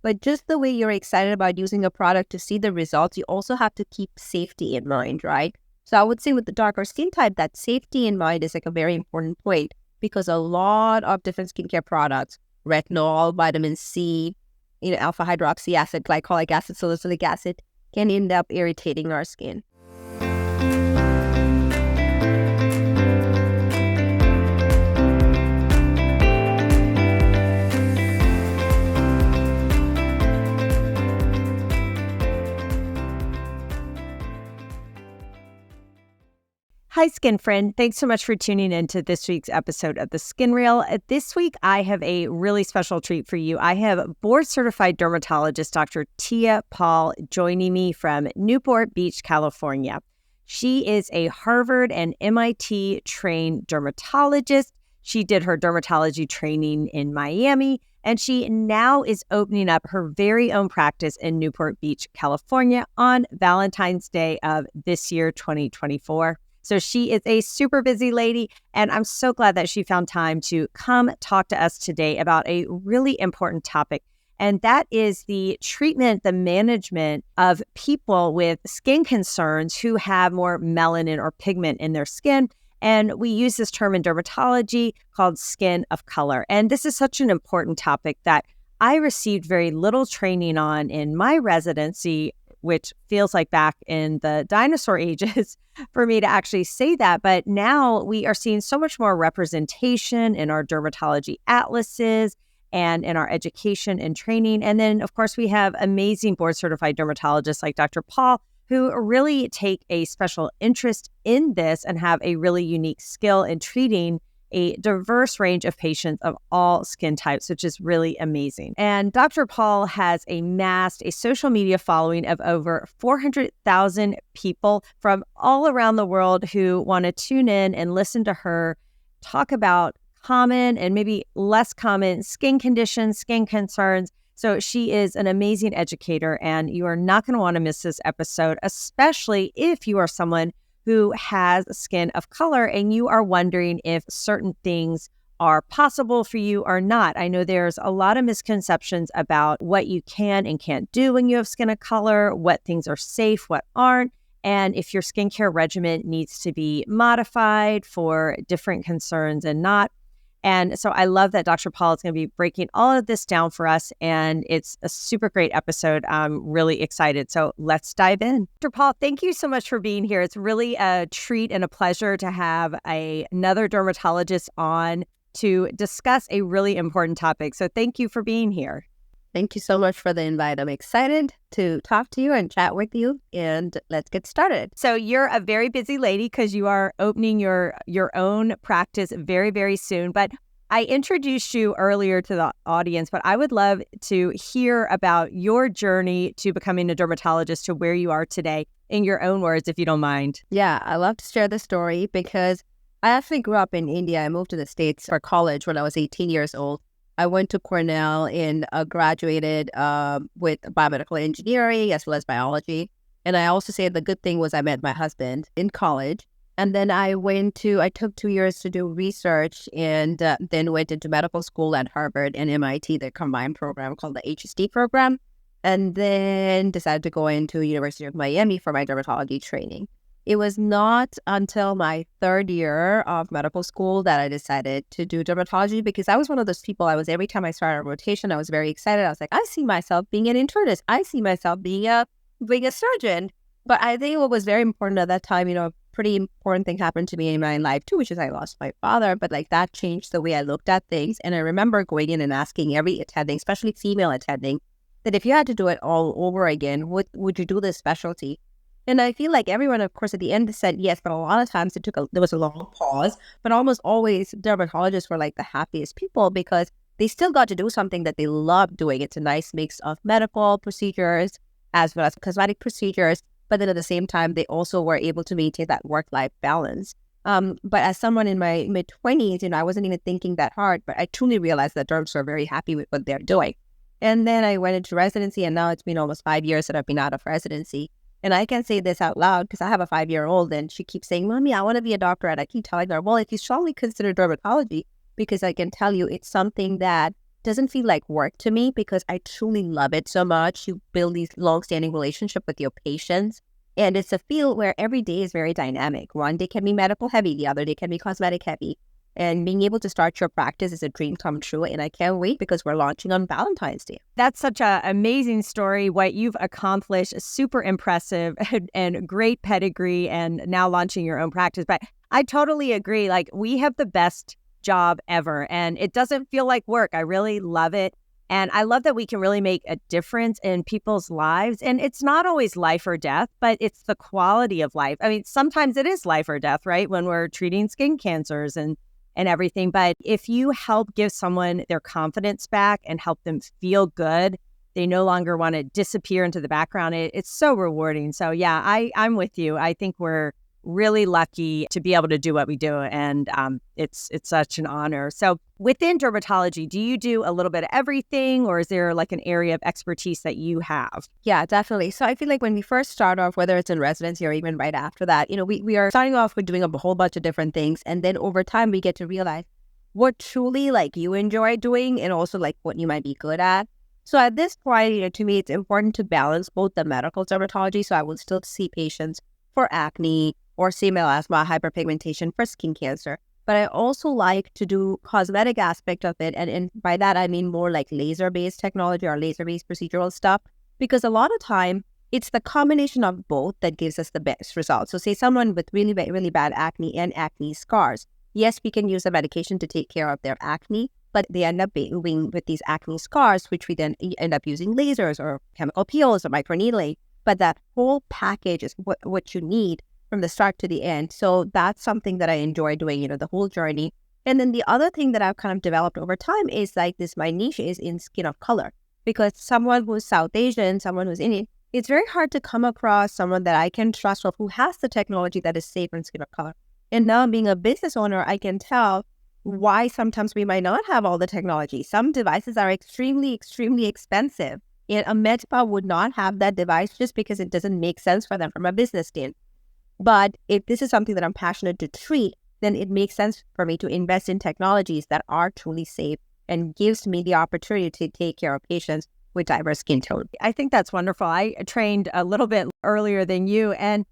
But just the way you're excited about using a product to see the results, you also have to keep safety in mind, right? So I would say with the darker skin type, that safety in mind is like a very important point because a lot of different skincare products, retinol, vitamin C, alpha hydroxy acid, glycolic acid, salicylic acid, can end up irritating our skin. Hi, Skin Friend. Thanks so much for tuning in to this week's episode of The Skin Reel. This week, I have a really special treat for you. I have board-certified dermatologist Dr. Tia Paul joining me from Newport Beach, California. She is a Harvard and MIT-trained dermatologist. She did her dermatology training in Miami, and she now is opening up her very own practice in Newport Beach, California on Valentine's Day of this year, 2024. So she is a super busy lady, and I'm so glad that she found time to come talk to us today about a really important topic, and that is the treatment, the management of people with skin concerns who have more melanin or pigment in their skin. And we use this term in dermatology called skin of color. And this is such an important topic that I received very little training on in my residency, which feels like back in the dinosaur ages for me to actually say that. But now we are seeing so much more representation in our dermatology atlases and in our education and training. And then, of course, we have amazing board-certified dermatologists like Dr. Paul, who really take a special interest in this and have a really unique skill in treating a diverse range of patients of all skin types, which is really amazing. And Dr. Paul has amassed a social media following of over 400,000 people from all around the world who want to tune in and listen to her talk about common and maybe less common skin conditions, skin concerns. So she is an amazing educator, and you are not going to want to miss this episode, especially if you are someone who has skin of color and you are wondering if certain things are possible for you or not. I know there's a lot of misconceptions about what you can and can't do when you have skin of color, what things are safe, what aren't, and if your skincare regimen needs to be modified for different concerns and not. And so I love that Dr. Paul is going to be breaking all of this down for us, and it's a super great episode. I'm really excited. So let's dive in. Dr. Paul, thank you so much for being here. It's really a treat and a pleasure to have another dermatologist on to discuss a really important topic. So thank you for being here. Thank you so much for the invite. I'm excited to talk to you and chat with you, and let's get started. So you're a very busy lady because you are opening your own practice very, very soon. But I introduced you earlier to the audience, but I would love to hear about your journey to becoming a dermatologist to where you are today in your own words, if you don't mind. Yeah, I love to share the story because I actually grew up in India. I moved to the States for college when I was 18 years old. I went to Cornell and graduated with biomedical engineering as well as biology. And I also say the good thing was I met my husband in college. And then I took 2 years to do research and then went into medical school at Harvard and MIT, the combined program called the HSD program. And then decided to go into University of Miami for my dermatology training. It was not until my third year of medical school that I decided to do dermatology because I was one of those people, every time I started a rotation, I was very excited. I was like, I see myself being an internist. I see myself being a surgeon. But I think what was very important at that time, a pretty important thing happened to me in my life too, which is I lost my father. But like that changed the way I looked at things. And I remember going in and asking every attending, especially female attending, that if you had to do it all over again, would you do this specialty? And I feel like everyone, of course, at the end said yes, but a lot of times there was a long pause. But almost always dermatologists were like the happiest people because they still got to do something that they love doing. It's a nice mix of medical procedures as well as cosmetic procedures. But then at the same time, they also were able to maintain that work-life balance. But as someone in my mid-20s, I wasn't even thinking that hard, but I truly realized that derms are very happy with what they're doing. And then I went into residency, and now it's been almost 5 years that I've been out of residency. And I can say this out loud because I have a 5-year-old and she keeps saying, Mommy, I want to be a doctor. And I keep telling her, well, if you strongly consider dermatology, because I can tell you it's something that doesn't feel like work to me because I truly love it so much. You build these long-standing relationship with your patients. And it's a field where every day is very dynamic. One day can be medical heavy, the other day can be cosmetic heavy. And being able to start your practice is a dream come true. And I can't wait because we're launching on Valentine's Day. That's such an amazing story. What you've accomplished is super impressive and great pedigree and now launching your own practice. But I totally agree. Like, we have the best job ever and it doesn't feel like work. I really love it. And I love that we can really make a difference in people's lives. And it's not always life or death, but it's the quality of life. I mean, sometimes it is life or death, right? When we're treating skin cancers and everything. But if you help give someone their confidence back and help them feel good, they no longer want to disappear into the background. It's so rewarding. So yeah, I'm with you. I think we're really lucky to be able to do what we do. And it's such an honor. So within dermatology, do you do a little bit of everything or is there like an area of expertise that you have? Yeah, definitely. So I feel like when we first start off, whether it's in residency or even right after that, we are starting off with doing a whole bunch of different things. And then over time, we get to realize what truly like you enjoy doing and also like what you might be good at. So at this point, to me, it's important to balance both the medical dermatology. So I will still see patients for acne or melasma, hyperpigmentation for skin cancer. But I also like to do cosmetic aspect of it. And by that, I mean more like laser-based technology or laser-based procedural stuff. Because a lot of time, it's the combination of both that gives us the best results. So say someone with really, really bad acne and acne scars. Yes, we can use a medication to take care of their acne, but they end up being with these acne scars, which we then end up using lasers or chemical peels or microneedling. But that whole package is what you need from the start to the end. So that's something that I enjoy doing, the whole journey. And then the other thing that I've kind of developed over time is like this, my niche is in skin of color. Because someone who's South Asian, someone who's Indian, it's very hard to come across someone that I can trust or who has the technology that is safe in skin of color. And now being a business owner, I can tell why sometimes we might not have all the technology. Some devices are extremely, extremely expensive. And a med spa would not have that device just because it doesn't make sense for them from a business standpoint. But if this is something that I'm passionate to treat, then it makes sense for me to invest in technologies that are truly safe and gives me the opportunity to take care of patients with diverse skin tone. I think that's wonderful. I trained a little bit earlier than you and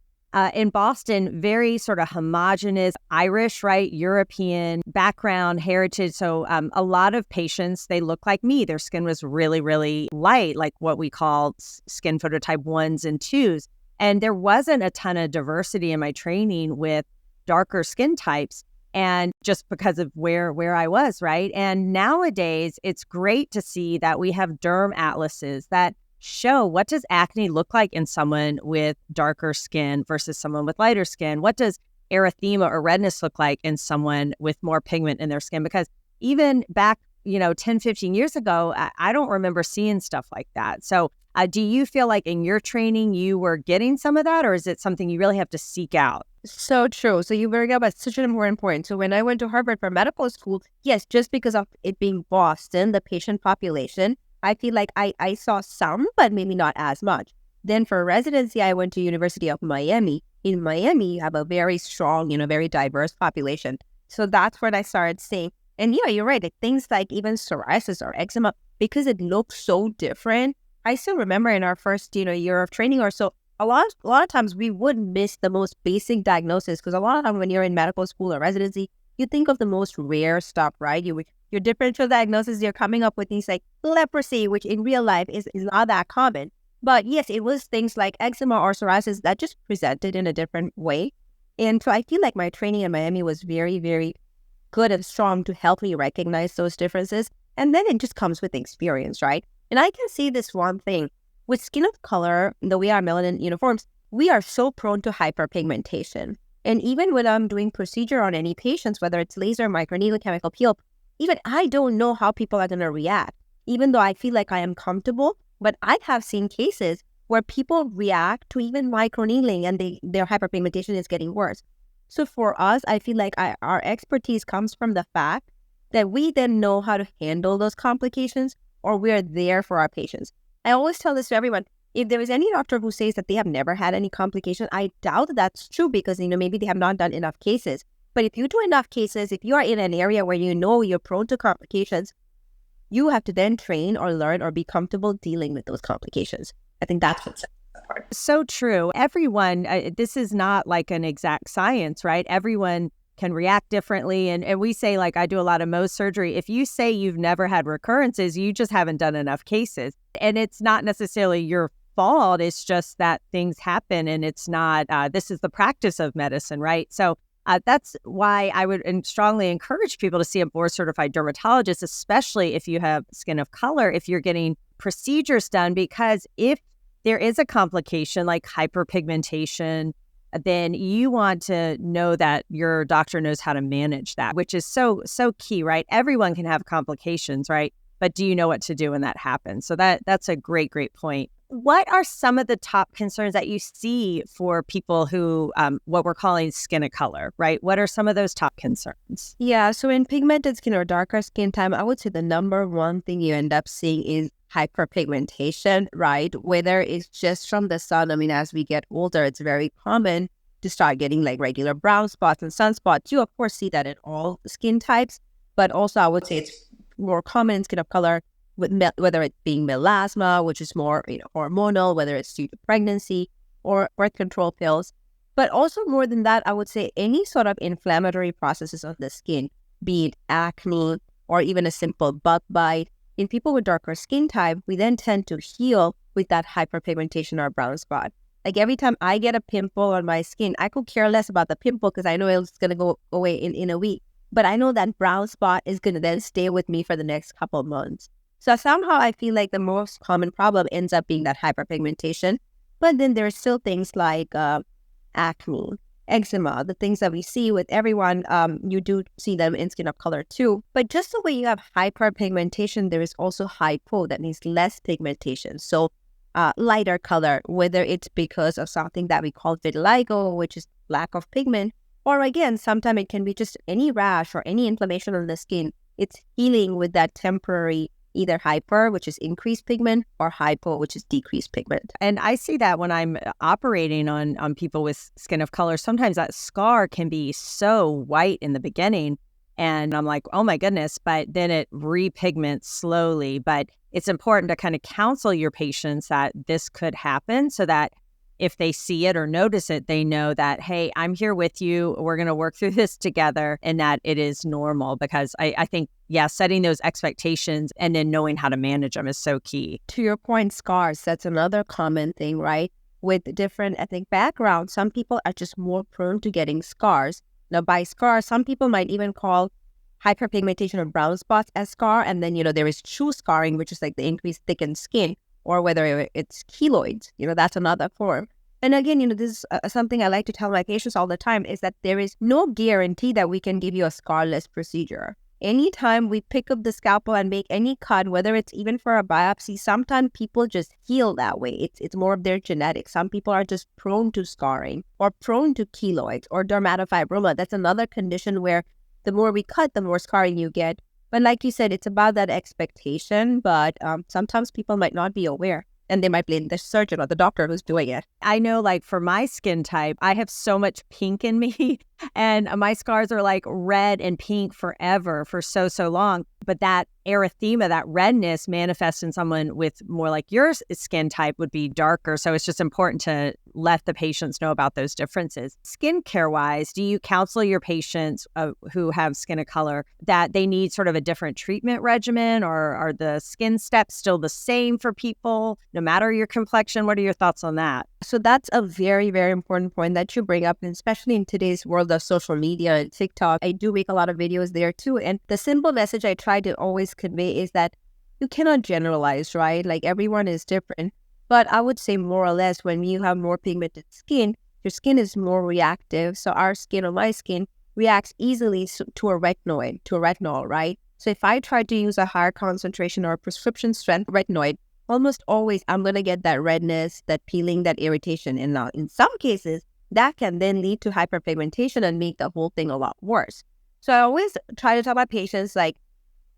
in Boston, very sort of homogenous, Irish, right? European background, heritage. So a lot of patients, they look like me. Their skin was really, really light, like what we call skin phototype 1s and 2s. And there wasn't a ton of diversity in my training with darker skin types. And just because of where I was, right? And nowadays, it's great to see that we have derm atlases that show what does acne look like in someone with darker skin versus someone with lighter skin? What does erythema or redness look like in someone with more pigment in their skin? Because even back, 10, 15 years ago, I don't remember seeing stuff like that. So do you feel like in your training, you were getting some of that, or is it something you really have to seek out? So true. So you bring up such an important point. So when I went to Harvard for medical school, yes, just because of it being Boston, the patient population, I feel like I saw some, but maybe not as much. Then for residency, I went to University of Miami. In Miami, you have a very strong, very diverse population. So that's when I started seeing, and you're right, like things like even psoriasis or eczema, because it looks so different. I still remember in our first, year of training or so, a lot of times we would miss the most basic diagnosis because a lot of time when you're in medical school or residency, you think of the most rare stuff, right? Your differential diagnosis, you're coming up with things like leprosy, which in real life is not that common. But yes, it was things like eczema or psoriasis that just presented in a different way. And so I feel like my training in Miami was very, very good and strong to help me recognize those differences. And then it just comes with experience, right? And I can see this one thing. With skin of color, the way our melanin uniforms, we are so prone to hyperpigmentation. And even when I'm doing procedure on any patients, whether it's laser, microneedle, chemical peel, even I don't know how people are going to react, even though I feel like I am comfortable. But I have seen cases where people react to even microneedling and their hyperpigmentation is getting worse. So for us, I feel like our expertise comes from the fact that we then know how to handle those complications or we're there for our patients. I always tell this to everyone. If there is any doctor who says that they have never had any complication, I doubt that's true because, maybe they have not done enough cases. But if you do enough cases, if you are in an area where you're prone to complications, you have to then train or learn or be comfortable dealing with those complications. I think that's what's part. So true. Everyone, this is not like an exact science, right? Everyone can react differently. And we say, like, I do a lot of Mohs surgery. If you say you've never had recurrences, you just haven't done enough cases. And it's not necessarily your fault. It's just that things happen, and it's not, this is the practice of medicine, right? So that's why I would strongly encourage people to see a board certified dermatologist, especially if you have skin of color, if you're getting procedures done, because if there is a complication like hyperpigmentation, then you want to know that your doctor knows how to manage that, which is so key, right? Everyone can have complications, right? But do you know what to do when that happens? So that's a great point. What are some of the top concerns that you see for people who, what we're calling skin of color, right? What are some of those top concerns? Yeah, so in pigmented skin or darker skin time, I would say the number one thing you end up seeing is hyperpigmentation, right? Whether it's just from the sun. I mean, as we get older, it's very common to start getting like regular brown spots and sunspots. You, of course, see that in all skin types, but also I would say it's more common in skin of color, with whether it being melasma, which is more hormonal, whether it's due to pregnancy or birth control pills. But also more than that, I would say any sort of inflammatory processes of the skin, be it acne or even a simple bug bite. In people with darker skin type, we then tend to heal with that hyperpigmentation or brown spot. Like every time I get a pimple on my skin, I could care less about the pimple because I know it's going to go away in a week. But I know that brown spot is going to then stay with me for the next couple of months. So somehow I feel like the most common problem ends up being that hyperpigmentation. But then there's still things like acne, eczema, the things that we see with everyone. You do see them in skin of color too. But just the way you have hyperpigmentation, there is also hypo, that means less pigmentation. So lighter color, whether it's because of something that we call vitiligo, which is lack of pigment, or again, sometimes it can be just any rash or any inflammation on the skin. It's healing with that temporary either hyper, which is increased pigment, or hypo, which is decreased pigment. And I see that when I'm operating on people with skin of color, sometimes that scar can be so white in the beginning. And I'm like, oh my goodness, but then it repigments slowly. But it's important to kind of counsel your patients that this could happen so that if they see it or notice it, they know that, hey, I'm here with you. We're going to work through this together, and that it is normal. Because I think, setting those expectations and then knowing how to manage them is so key. To your point, scars, that's another common thing, right? With different ethnic backgrounds, some people are just more prone to getting scars. Now, by scar, some people might even call hyperpigmentation or brown spots as scar. And then, there is true scarring, which is like the increased thickened skin, or whether it's keloids, that's another form. And again, this is something I like to tell my patients all the time, is that there is no guarantee that we can give you a scarless procedure. Anytime we pick up the scalpel and make any cut, whether it's even for a biopsy, sometimes people just heal that way. It's more of their genetics. Some people are just prone to scarring or prone to keloids or dermatofibroma. That's another condition where the more we cut, the more scarring you get. But like you said, it's about that expectation, but sometimes people might not be aware, and they might blame the surgeon or the doctor who's doing it. I know, like for my skin type, I have so much pink in me, and my scars are like red and pink forever for so long. But that erythema, that redness, manifests in someone with more like your skin type would be darker. So it's just important to let the patients know about those differences. Skincare wise, do you counsel your patients who have skin of color that they need sort of a different treatment regimen, or are the skin steps still the same for people, no matter your complexion? What are your thoughts on that? So that's a very, very important point that you bring up, and especially in today's world of social media and TikTok. I do make a lot of videos there too. And the simple message I try to always convey is that you cannot generalize, right? Like everyone is different. But I would say more or less when you have more pigmented skin, your skin is more reactive. So our skin or my skin reacts easily to a retinol, right? So if I try to use a higher concentration or prescription strength retinoid, almost always I'm going to get that redness, that peeling, that irritation. And now in some cases, that can then lead to hyperpigmentation and make the whole thing a lot worse. So I always try to tell my patients, like,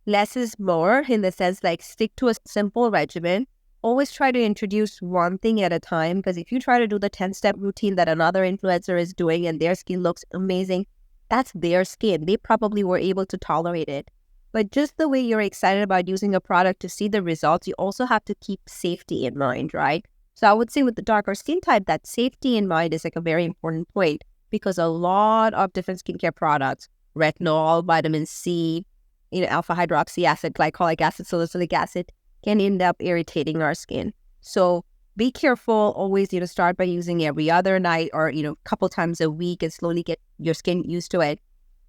less is more, in the sense like stick to a simple regimen. Always try to introduce one thing at a time, because if you try to do the 10-step routine that another influencer is doing and their skin looks amazing, that's their skin. They probably were able to tolerate it. But just the way you're excited about using a product to see the results, you also have to keep safety in mind, right? So I would say with the darker skin type, that safety in mind is like a very important point because a lot of different skincare products, retinol, vitamin C, alpha hydroxy acid, glycolic acid, salicylic acid, can end up irritating our skin. So be careful. Always, start by using every other night or, a couple times a week and slowly get your skin used to it.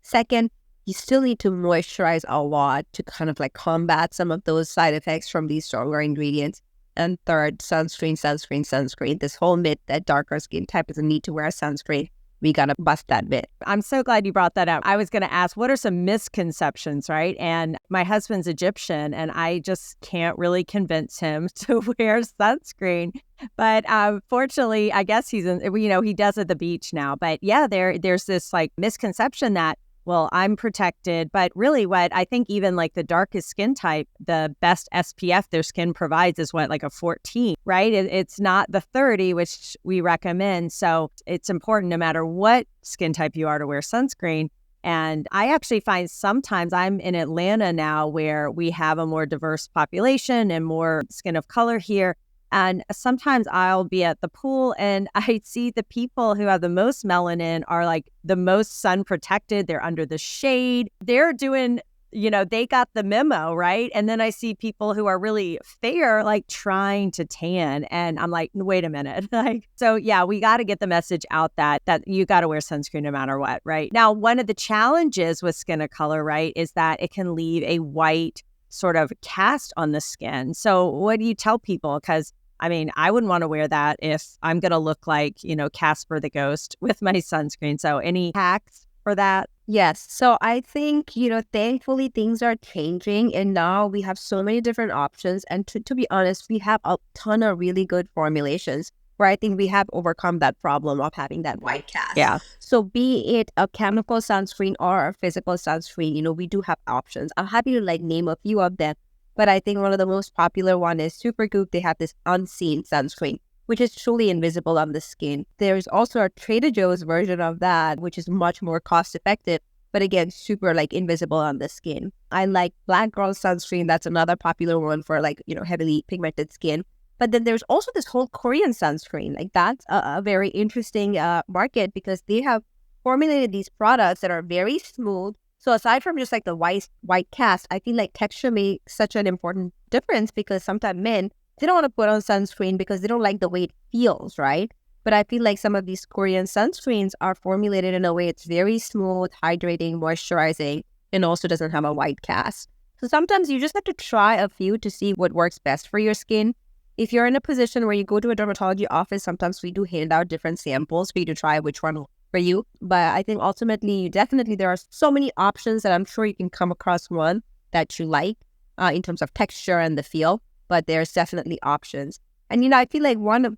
Second, you still need to moisturize a lot to kind of like combat some of those side effects from these stronger ingredients. And third, sunscreen, sunscreen, sunscreen. This whole myth that darker skin type doesn't need to wear sunscreen. We got to bust that myth. I'm so glad you brought that up. I was going to ask, what are some misconceptions, right? And my husband's Egyptian, and I just can't really convince him to wear sunscreen. But fortunately, I guess he does at the beach now. But yeah, there's this like misconception that, well, I'm protected. But really what I think even like the darkest skin type, the best SPF their skin provides is like a 14, right? It's not the 30, which we recommend. So it's important no matter what skin type you are to wear sunscreen. And I actually find sometimes I'm in Atlanta now where we have a more diverse population and more skin of color here. And sometimes I'll be at the pool and I see the people who have the most melanin are like the most sun protected. They're under the shade. They're doing, they got the memo, right? And then I see people who are really fair, like trying to tan. And I'm like, wait a minute. So yeah, we got to get the message out that you got to wear sunscreen no matter what, right? Now, one of the challenges with skin of color, right, is that it can leave a white sort of cast on the skin. So what do you tell people? Because I wouldn't want to wear that if I'm going to look like, Casper the Ghost with my sunscreen. So any hacks for that? Yes. So I think, thankfully things are changing and now we have so many different options. And to be honest, we have a ton of really good formulations where I think we have overcome that problem of having that white cast. Yeah. So be it a chemical sunscreen or a physical sunscreen, we do have options. I'm happy to name a few of them. But I think one of the most popular one is Supergoop. They have this unseen sunscreen, which is truly invisible on the skin. There's also a Trader Joe's version of that, which is much more cost effective, but again, super invisible on the skin. I like Black Girl sunscreen. That's another popular one for heavily pigmented skin. But then there's also this whole Korean sunscreen. That's a very interesting market because they have formulated these products that are very smooth. So aside from just the white cast, I feel like texture makes such an important difference because sometimes men, they don't want to put on sunscreen because they don't like the way it feels, right? But I feel like some of these Korean sunscreens are formulated in a way it's very smooth, hydrating, moisturizing, and also doesn't have a white cast. So sometimes you just have to try a few to see what works best for your skin. If you're in a position where you go to a dermatology office, sometimes we do hand out different samples for you to try which one for you. But I think ultimately, there are so many options that I'm sure you can come across one that you like in terms of texture and the feel. But there's definitely options. And, I feel like one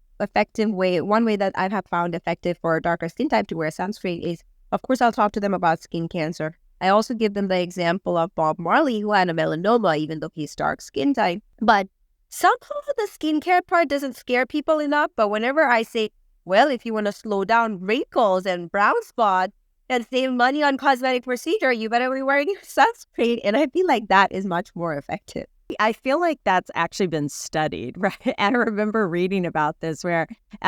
way that I have found effective for a darker skin type to wear sunscreen is, of course, I'll talk to them about skin cancer. I also give them the example of Bob Marley, who had a melanoma, even though he's dark skin type. But somehow the skincare part doesn't scare people enough. But whenever I say, well, if you want to slow down wrinkles and brown spots and save money on cosmetic procedure, you better be wearing your sunscreen. And I feel like that is much more effective. I feel like that's actually been studied, right? And I remember reading about this where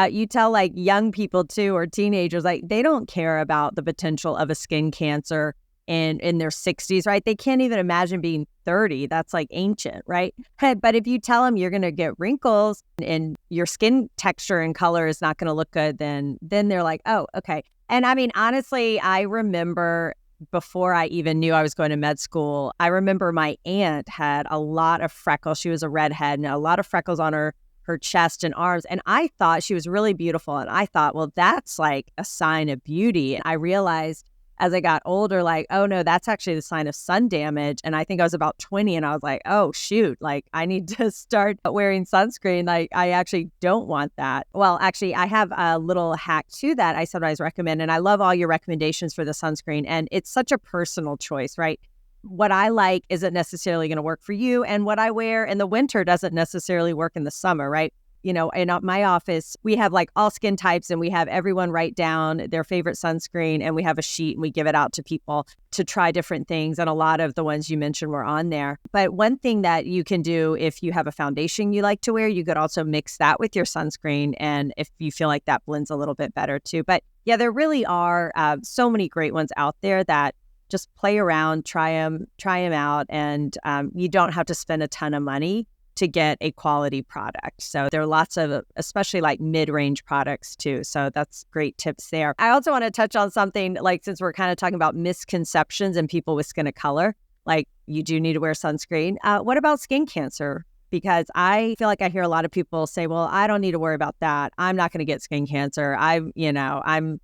you tell young people too, or teenagers, they don't care about the potential of a skin cancer in their 60s, right? They can't even imagine being 30. That's ancient, right? But if you tell them you're going to get wrinkles and your skin texture and color is not going to look good, then they're like, oh, okay. And honestly, I remember before I even knew I was going to med school, I remember my aunt had a lot of freckles. She was a redhead and a lot of freckles on her chest and arms. And I thought she was really beautiful. And I thought, well, that's a sign of beauty. And I realized as I got older, oh no, that's actually the sign of sun damage. And I think I was about 20 and I was like, oh shoot, I need to start wearing sunscreen. I actually don't want that. Well, actually, I have a little hack to that I sometimes recommend. And I love all your recommendations for the sunscreen. And it's such a personal choice, right? What I like isn't necessarily going to work for you. And what I wear in the winter doesn't necessarily work in the summer, right? in my office, we have like all skin types and we have everyone write down their favorite sunscreen and we have a sheet and we give it out to people to try different things. And a lot of the ones you mentioned were on there. But one thing that you can do if you have a foundation you like to wear, you could also mix that with your sunscreen. And if you feel like that blends a little bit better too. But yeah, there really are so many great ones out there that just play around, try them out. And you don't have to spend a ton of money to get a quality product. So there are lots of, especially like mid-range products too. So that's great tips there. I also want to touch on something like, since we're kind of talking about misconceptions and people with skin of color, like you do need to wear sunscreen. What about skin cancer? Because I feel like I hear a lot of people say, well, I don't need to worry about that. I'm not going to get skin cancer. I'm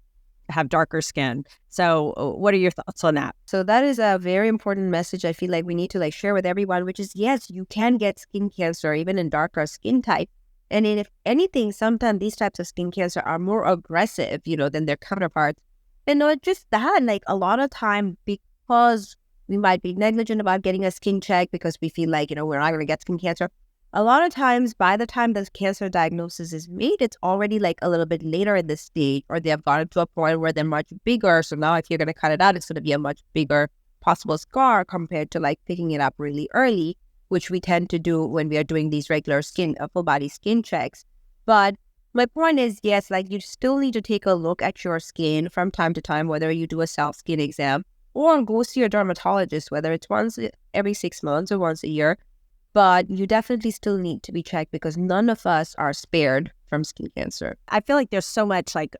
have darker skin. So what are your thoughts on that? So that is a very important message I feel like we need to like share with everyone, which is, yes, you can get skin cancer even in darker skin type. And if anything, sometimes these types of skin cancer are more aggressive, than their counterparts. And not just that, like a lot of time, because we might be negligent about getting a skin check because we feel like, we're not going to get skin cancer. A lot of times, by the time the cancer diagnosis is made, it's already like a little bit later in the stage, or they have gotten to a point where they're much bigger. So now if you're going to cut it out, it's going to be a much bigger possible scar compared to like picking it up really early, which we tend to do when we are doing these regular full body skin checks. But my point is, yes, like you still need to take a look at your skin from time to time, whether you do a self-skin exam or go see your dermatologist, whether it's once every 6 months or once a year. But you definitely still need to be checked because none of us are spared from skin cancer. I feel like there's so much like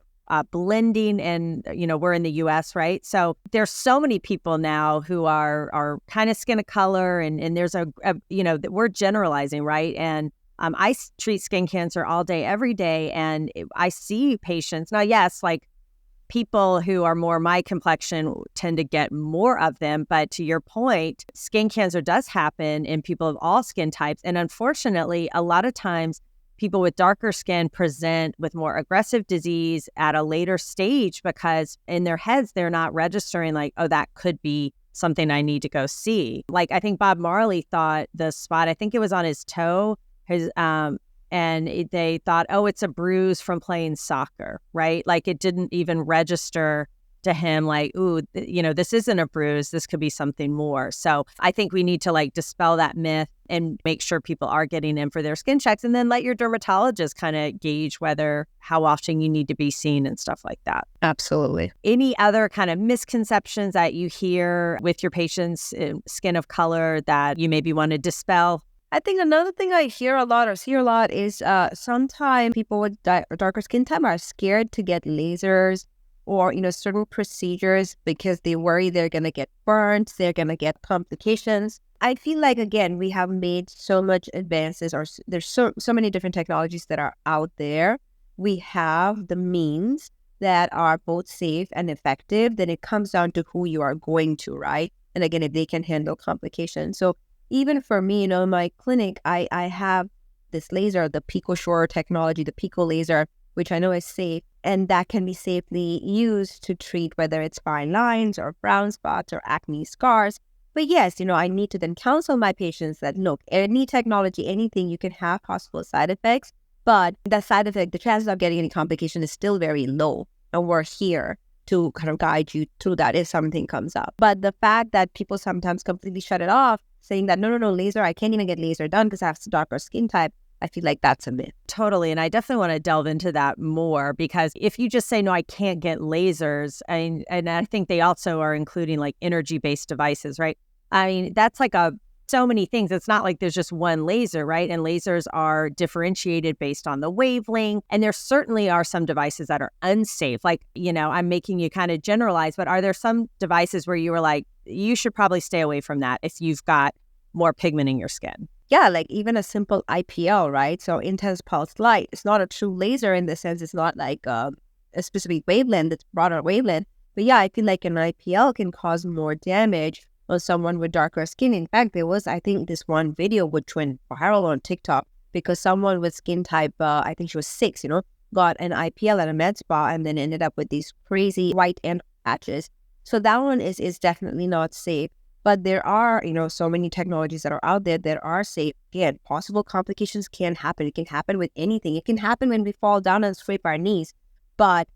blending and, we're in the US, right? So there's so many people now who are kind of skin of color and there's we're generalizing, right? And I treat skin cancer all day, every day. And I see patients now, yes, like people who are more my complexion tend to get more of them. But to your point, skin cancer does happen in people of all skin types. And unfortunately, a lot of times people with darker skin present with more aggressive disease at a later stage because in their heads, they're not registering like, oh, that could be something I need to go see. Like I think Bob Marley thought the spot, I think it was on his toe, they thought, oh, it's a bruise from playing soccer, right? Like it didn't even register to him like, ooh, this isn't a bruise. This could be something more. So I think we need to like dispel that myth and make sure people are getting in for their skin checks and then let your dermatologist kind of gauge how often you need to be seen and stuff like that. Absolutely. Any other kind of misconceptions that you hear with your patients' skin of color that you maybe want to dispel? I think another thing I hear a lot or see a lot is sometimes people with darker skin type are scared to get lasers or, certain procedures because they worry they're going to get burnt, they're going to get complications. I feel like, again, we have made so much advances or there's so many different technologies that are out there. We have the means that are both safe and effective. Then it comes down to who you are going to, right? And again, if they can handle complications. So even for me, in my clinic, I have this laser, the PicoSure technology, the Pico laser, which I know is safe, and that can be safely used to treat whether it's fine lines or brown spots or acne scars. But yes, I need to then counsel my patients that, look, any technology, anything, you can have possible side effects, but the chances of getting any complication is still very low. And we're here to kind of guide you through that if something comes up. But the fact that people sometimes completely shut it off, saying that, no, laser, I can't even get laser done because I have a darker skin type, I feel like that's a myth. Totally. And I definitely want to delve into that more because if you just say, no, I can't get lasers, and I think they also are including like energy-based devices, right? I mean, that's like so many things. It's not like there's just one laser, right? And lasers are differentiated based on the wavelength. And there certainly are some devices that are unsafe. Like, I'm making you kind of generalize, but are there some devices where you were like, you should probably stay away from that if you've got more pigment in your skin? Yeah, like even a simple IPL, right? So intense pulsed light. It's not a true laser in the sense it's not like a specific wavelength, it's broader wavelength. But yeah, I feel like an IPL can cause more damage on someone with darker skin. In fact, there was, I think, this one video which went viral on TikTok because someone with skin type, I think she was 6, got an IPL at a med spa and then ended up with these crazy white end patches. So that one is definitely not safe. But there are, so many technologies that are out there that are safe. Again, possible complications can happen. It can happen with anything. It can happen when we fall down and scrape our knees. But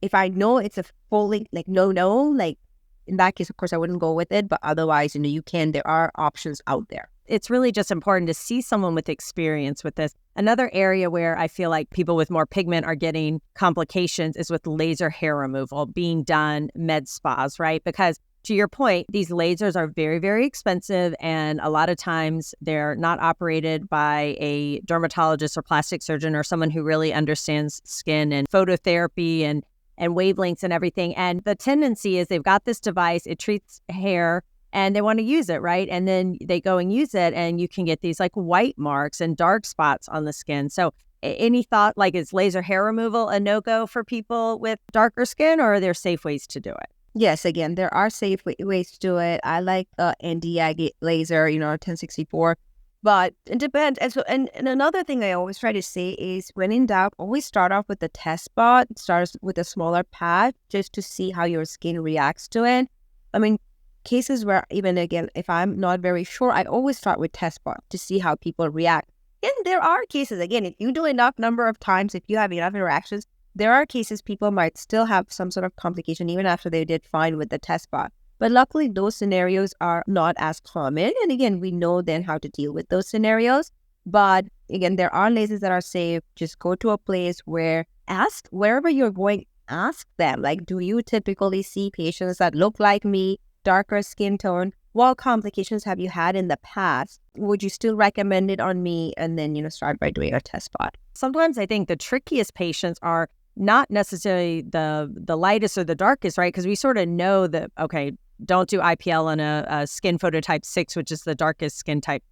if I know it's a fully, no, like in that case, of course, I wouldn't go with it. But otherwise, there are options out there. It's really just important to see someone with experience with this. Another area where I feel like people with more pigment are getting complications is with laser hair removal being done med spas, right? Because to your point, these lasers are very, very expensive. And a lot of times they're not operated by a dermatologist or plastic surgeon or someone who really understands skin and phototherapy and wavelengths and everything. And the tendency is they've got this device, it treats hair, and they want to use it, right? And then they go and use it, and you can get these like white marks and dark spots on the skin. So any thought, like, is laser hair removal a no-go for people with darker skin, or are there safe ways to do it? Yes, again, there are safe ways to do it. I like the Nd:YAG laser, 1064, but it depends. And another thing I always try to say is, when in doubt, always start off with the test spot, start with a smaller pad, just to see how your skin reacts to it. I mean, cases where, even again, if I'm not very sure, I always start with test spot to see how people react. And there are cases, again, if you do enough number of times, if you have enough interactions, there are cases people might still have some sort of complication even after they did fine with the test spot. But luckily, those scenarios are not as common. And again, we know then how to deal with those scenarios. But again, there are lasers that are safe. Just go to a place where, ask wherever you're going, ask them, like, do you typically see patients that look like me, darker skin tone? What complications have you had in the past? Would you still recommend it on me? And then, start by doing a test spot. Sometimes I think the trickiest patients are not necessarily the lightest or the darkest, right? Because we sort of know that, okay, don't do IPL on a skin phototype 6, which is the darkest skin type.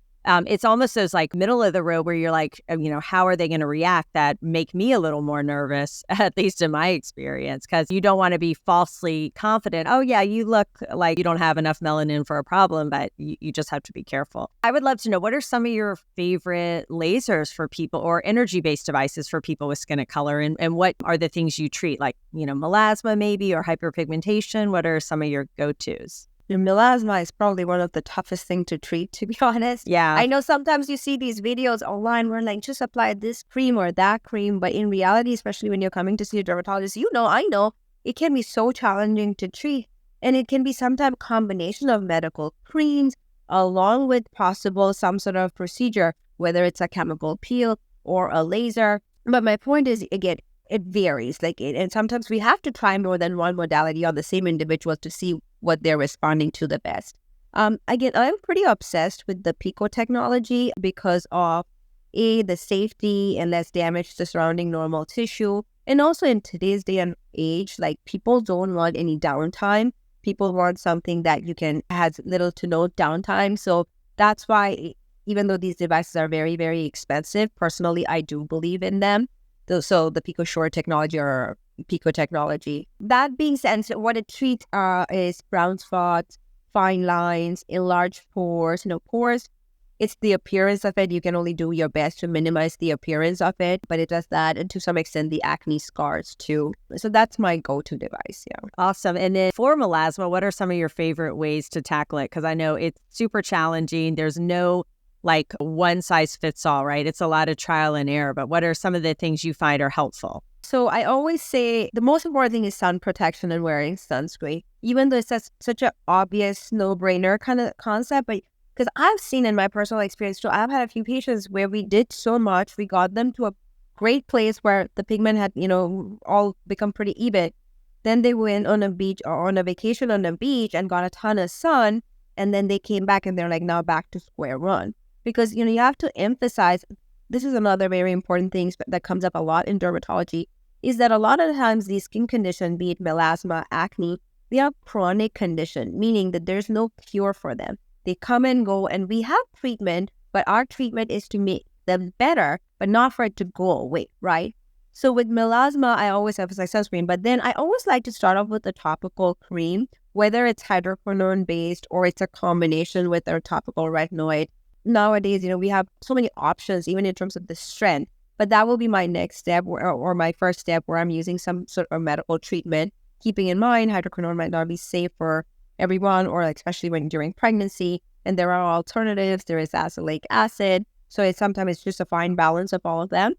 It's almost those like middle of the road where you're like, how are they going to react that make me a little more nervous, at least in my experience, because you don't want to be falsely confident. Oh, yeah, you look like you don't have enough melanin for a problem, but you just have to be careful. I would love to know, what are some of your favorite lasers for people or energy-based devices for people with skin of color? And what are the things you treat, like, melasma maybe, or hyperpigmentation? What are some of your go-tos? Melasma is probably one of the toughest things to treat, to be honest. Yeah. I know sometimes you see these videos online where like, just apply this cream or that cream. But in reality, especially when you're coming to see a dermatologist, I know it can be so challenging to treat. And it can be sometimes a combination of medical creams along with possible some sort of procedure, whether it's a chemical peel or a laser. But my point is, again, it varies. And sometimes we have to try more than one modality on the same individual to see what they're responding to the best. Again, I'm pretty obsessed with the Pico technology because of the safety and less damage to surrounding normal tissue. And also in today's day and age, like, people don't want any downtime. People want something that has little to no downtime. So that's why, even though these devices are very, very expensive, personally, I do believe in them. So the PicoSure technology or Pico technology. That being said, so what it treats is brown spots, fine lines, enlarged pores. Pores, it's the appearance of it. You can only do your best to minimize the appearance of it, but it does that, and to some extent the acne scars too. So that's my go-to device. Yeah. Awesome. And then for melasma, what are some of your favorite ways to tackle it? Because I know it's super challenging. There's no like one size fits all, right? It's a lot of trial and error, but what are some of the things you find are helpful? So I always say the most important thing is sun protection and wearing sunscreen, even though it's such an obvious no-brainer kind of concept. But because I've seen in my personal experience too, I've had a few patients where we did so much, we got them to a great place where the pigment had, all become pretty even. Then they went on a beach or on a vacation on a beach and got a ton of sun. And then they came back and they're like, now back to square one. Because, you have to emphasize, this is another very important thing that comes up a lot in dermatology, is that a lot of the times these skin conditions, be it melasma, acne, they are chronic condition, meaning that there's no cure for them. They come and go, and we have treatment, but our treatment is to make them better, but not for it to go away, right? So with melasma, I always emphasize sunscreen, but then I always like to start off with a topical cream, whether it's hydroquinone-based or it's a combination with a topical retinoid. Nowadays, we have so many options, even in terms of the strength. But that will be my next step or my first step, where I'm using some sort of medical treatment, keeping in mind hydroquinone might not be safe for everyone, or like, especially when during pregnancy. And there are alternatives. There is azelaic acid. So sometimes it's just a fine balance of all of them.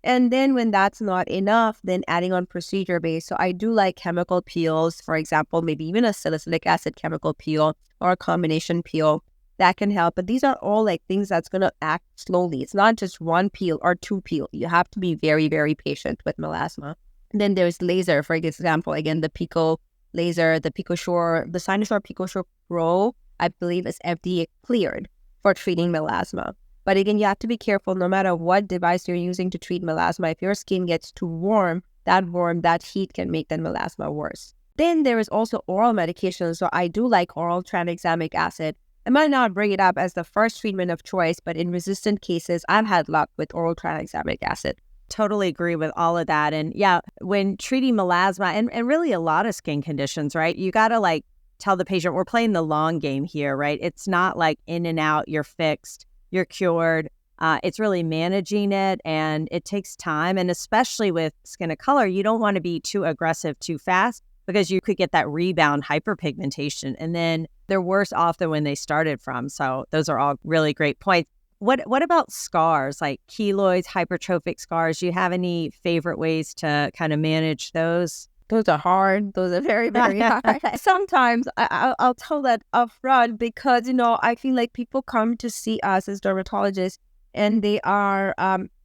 And then when that's not enough, then adding on procedure based. So I do like chemical peels, for example, maybe even a salicylic acid chemical peel or a combination peel that can help. But these are all like things that's going to act slowly. It's not just one peel or two peel. You have to be very, very patient with melasma. And then there's laser, for example, again, the Pico laser, the PicoSure, the Cynosure PicoSure Pro, I believe is FDA cleared for treating melasma. But again, you have to be careful no matter what device you're using to treat melasma. If your skin gets too warm, that heat can make that melasma worse. Then there is also oral medication. So I do like oral tranexamic acid. I might not bring it up as the first treatment of choice, but in resistant cases, I've had luck with oral tranexamic acid. Totally agree with all of that. And yeah, when treating melasma and really a lot of skin conditions, right, you got to like tell the patient we're playing the long game here, right? It's not like in and out, you're fixed, you're cured. It's really managing it, and it takes time. And especially with skin of color, you don't want to be too aggressive too fast because you could get that rebound hyperpigmentation, and then they're worse off than when they started from. So those are all really great points. What about scars, like keloids, hypertrophic scars? Do you have any favorite ways to kind of manage those? Those are hard. Those are very, very hard. Sometimes I'll tell that upfront because, I feel like people come to see us as dermatologists and they are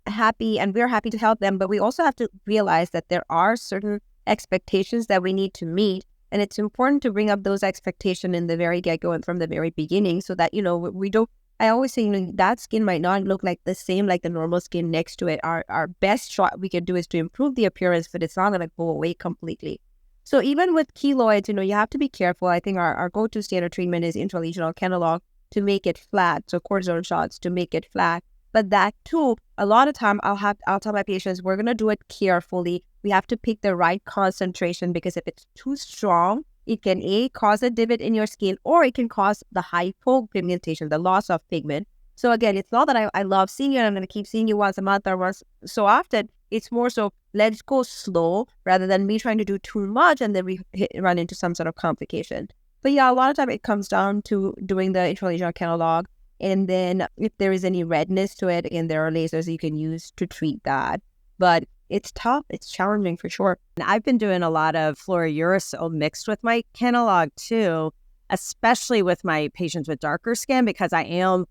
happy, and we're happy to help them. But we also have to realize that there are certain expectations that we need to meet. And it's important to bring up those expectations in the very get-go and from the very beginning so that, we don't. I always say, that skin might not look like the same like the normal skin next to it. Our best shot we can do is to improve the appearance, but it's not going to go away completely. So even with keloids, you have to be careful. I think our go-to standard treatment is intralesional Kenalog to make it flat. So cortisone shots to make it flat. But that too, a lot of time I'll tell my patients, we're going to do it carefully. We have to pick the right concentration because if it's too strong, it can cause a divot in your skin, or it can cause the hypopigmentation, the loss of pigment. So again, it's not that I love seeing you and I'm going to keep seeing you once a month or once so often. It's more so let's go slow rather than me trying to do too much and then we run into some sort of complication. But yeah, a lot of time it comes down to doing the intralesional Kenalog. And then if there is any redness to it, again, there are lasers you can use to treat that. But it's tough. It's challenging for sure. And I've been doing a lot of fluorouracil mixed with my Kenalog too, especially with my patients with darker skin, because I am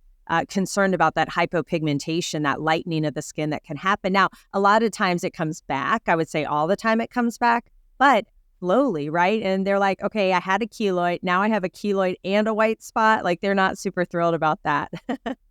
concerned about that hypopigmentation, that lightening of the skin that can happen. Now, a lot of times it comes back. I would say all the time it comes back, but slowly, right? And they're like, okay, I had a keloid. Now I have a keloid and a white spot. Like they're not super thrilled about that.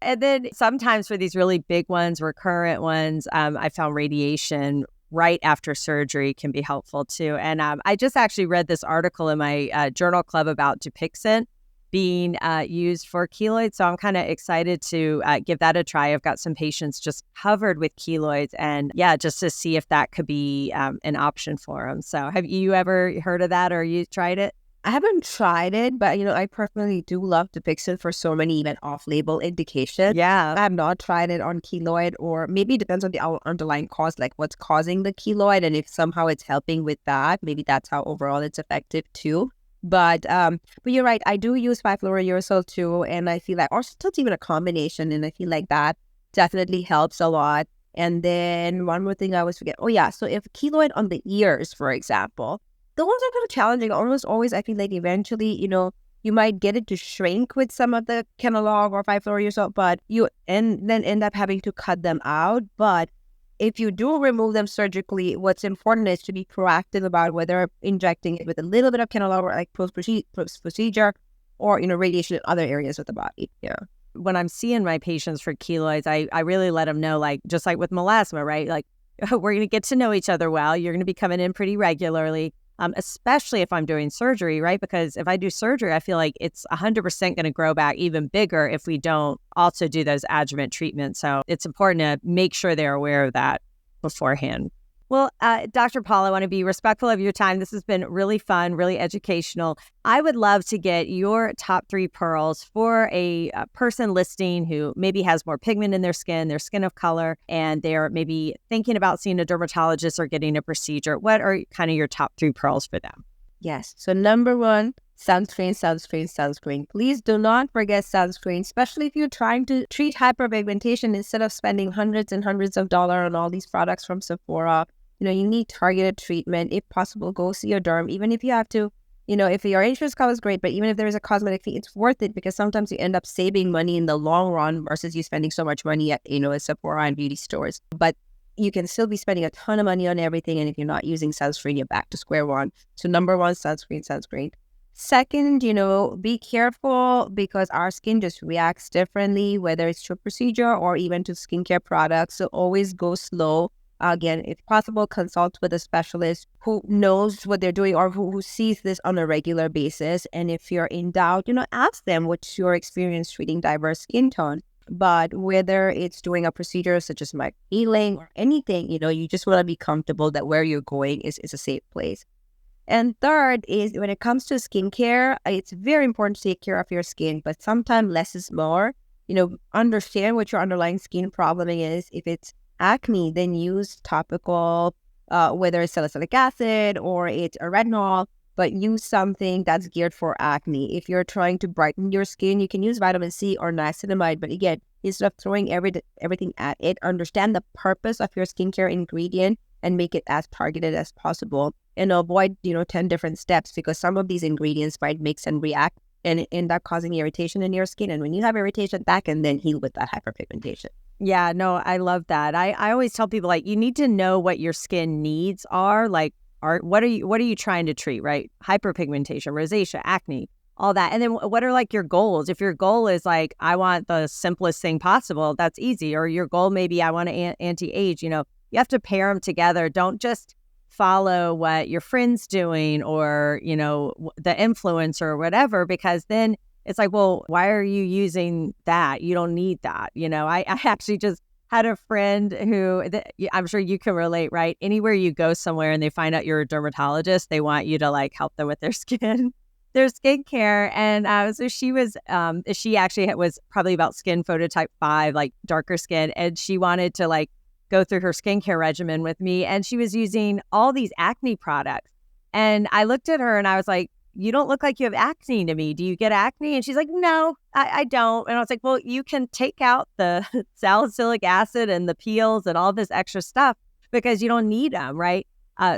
And then sometimes for these really big ones, recurrent ones, I found radiation right after surgery can be helpful too. And I just actually read this article in my journal club about Dupixent being used for keloids. So I'm kind of excited to give that a try. I've got some patients just covered with keloids, and yeah, just to see if that could be an option for them. So have you ever heard of that, or you tried it? I haven't tried it, but I personally do love Dupixent for so many even off-label indications. Yeah. I have not tried it on keloid, or maybe it depends on the underlying cause, like what's causing the keloid, and if somehow it's helping with that, maybe that's how overall it's effective too. But you're right. I do use 5-fluorouracil too, and I feel like, or sometimes even a combination, and I feel like that definitely helps a lot. And then one more thing I always forget. Oh yeah, so if keloid on the ears, for example, those are kind of challenging. Almost always, I feel like eventually, you might get it to shrink with some of the Kenalog or 5-fluorouracil, but you then end up having to cut them out. But if you do remove them surgically, what's important is to be proactive about whether injecting it with a little bit of Kenalog or like post-procedure or, radiation in other areas of the body. Yeah. When I'm seeing my patients for keloids, I really let them know, like, just like with melasma, right? Like, we're going to get to know each other well. You're going to be coming in pretty regularly, especially if I'm doing surgery, right? Because if I do surgery, I feel like it's 100% going to grow back even bigger if we don't also do those adjuvant treatments. So it's important to make sure they're aware of that beforehand. Well, Dr. Paul, I want to be respectful of your time. This has been really fun, really educational. I would love to get your top 3 pearls for a person listening who maybe has more pigment in their skin of color, and they're maybe thinking about seeing a dermatologist or getting a procedure. What are kind of your top 3 pearls for them? Yes. So number 1, sunscreen, sunscreen, sunscreen. Please do not forget sunscreen, especially if you're trying to treat hyperpigmentation instead of spending hundreds and hundreds of dollars on all these products from Sephora. You need targeted treatment. If possible, go see your derm. Even if you have to, if your insurance covers, great. But even if there is a cosmetic fee, it's worth it because sometimes you end up saving money in the long run versus you spending so much money at, at Sephora and beauty stores. But you can still be spending a ton of money on everything. And if you're not using sunscreen, you're back to square one. So number one, sunscreen, sunscreen. Second, be careful because our skin just reacts differently, whether it's to a procedure or even to skincare products. So always go slow. Again, if possible, consult with a specialist who knows what they're doing or who sees this on a regular basis. And if you're in doubt, ask them what's your experience treating diverse skin tone. But whether it's doing a procedure such as microneedling or anything, you just want to be comfortable that where you're going is a safe place. And third is when it comes to skincare, it's very important to take care of your skin, but sometimes less is more. Understand what your underlying skin problem is. If it's acne, then use topical, whether it's salicylic acid or it's a retinol, but use something that's geared for acne. If you're trying to brighten your skin, you can use vitamin C or niacinamide. But again, instead of throwing everything at it, understand the purpose of your skincare ingredient and make it as targeted as possible. And avoid, 10 different steps because some of these ingredients might mix and react and end up causing irritation in your skin. And when you have irritation, that can then heal with that hyperpigmentation. Yeah, no, I love that. I always tell people you need to know what your skin needs are. What are you trying to treat, right? Hyperpigmentation, rosacea, acne, all that. And then what are your goals? If your goal is I want the simplest thing possible, that's easy. Or your goal maybe I want to anti-age, you have to pair them together. Don't just follow what your friend's doing or, the influencer or whatever, because then it's well, why are you using that? You don't need that. I actually just had a friend who, I'm sure you can relate, right? Anywhere you go somewhere and they find out you're a dermatologist, they want you to help them with their skincare. And so she actually was probably about skin phototype 5, darker skin. And she wanted to go through her skincare regimen with me. And she was using all these acne products. And I looked at her and I was like, you don't look like you have acne to me. Do you get acne? And she's like, no, I don't. And I was like, well, you can take out the salicylic acid and the peels and all this extra stuff because you don't need them, right?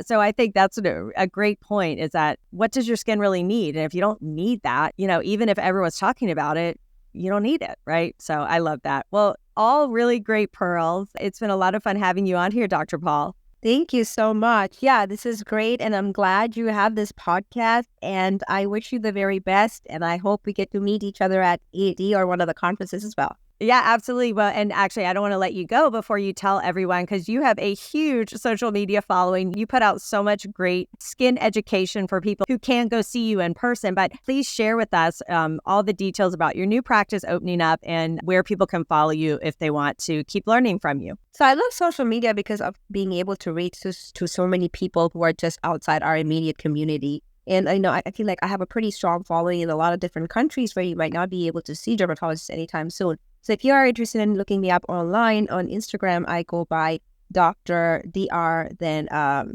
So I think that's a great point is that what does your skin really need? And if you don't need that, even if everyone's talking about it, you don't need it, right? So I love that. Well, all really great pearls. It's been a lot of fun having you on here, Dr. Paul. Thank you so much. Yeah, this is great. And I'm glad you have this podcast. And I wish you the very best. And I hope we get to meet each other at AD or one of the conferences as well. Yeah, absolutely. Well, and actually, I don't want to let you go before you tell everyone, because you have a huge social media following. You put out so much great skin education for people who can't go see you in person. But please share with us all the details about your new practice opening up and where people can follow you if they want to keep learning from you. So I love social media because of being able to reach to so many people who are just outside our immediate community. And I feel like I have a pretty strong following in a lot of different countries where you might not be able to see dermatologists anytime soon. So if you are interested in looking me up online, on Instagram, I go by Dr. Dr. then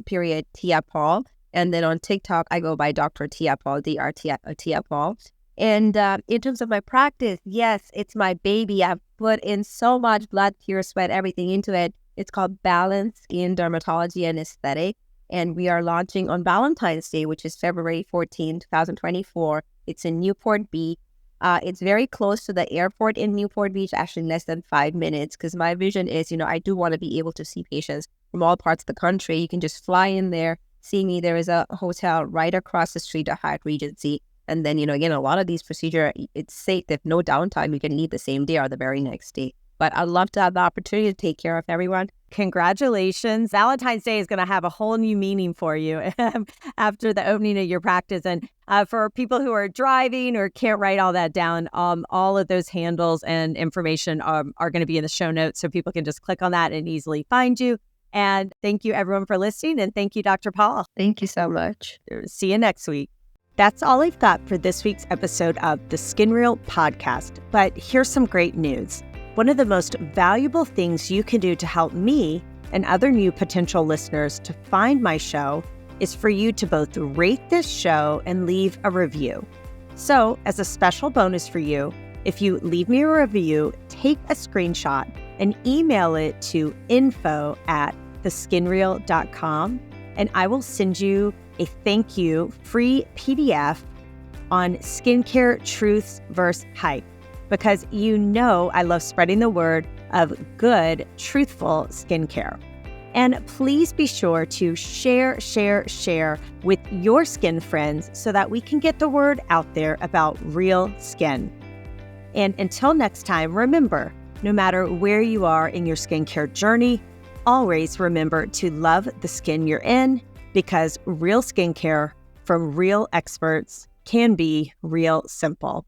period Tia Paul. And then on TikTok, I go by Dr. Tia Paul, Dr. Tia Paul. And in terms of my practice, yes, it's my baby. I've put in so much blood, tears, sweat, everything into it. It's called Balance Skin Dermatology and Aesthetic. And we are launching on Valentine's Day, which is February 14, 2024. It's in Newport Beach. It's very close to the airport in Newport Beach, actually less than 5 minutes, because my vision is, I do want to be able to see patients from all parts of the country. You can just fly in there, see me. There is a hotel right across the street, a Hyatt Regency. And then, again, a lot of these procedures, it's safe. There's no downtime. You can leave the same day or the very next day. But I'd love to have the opportunity to take care of everyone. Congratulations. Valentine's Day is going to have a whole new meaning for you after the opening of your practice. And for people who are driving or can't write all that down, all of those handles and information are going to be in the show notes, so people can just click on that and easily find you. And thank you, everyone, for listening. And thank you, Dr. Paul. Thank you so much. See you next week. That's all I've got for this week's episode of the Skin Real podcast. But here's some great news. One of the most valuable things you can do to help me and other new potential listeners to find my show is for you to both rate this show and leave a review. So, as a special bonus for you, if you leave me a review, take a screenshot and email it to info@theskinreel.com, and I will send you a thank you free PDF on skincare truths versus hype, because you know I love spreading the word of good, truthful skincare. And please be sure to share with your skin friends so that we can get the word out there about real skin. And until next time, remember, no matter where you are in your skincare journey, always remember to love the skin you're in, because real skincare from real experts can be real simple.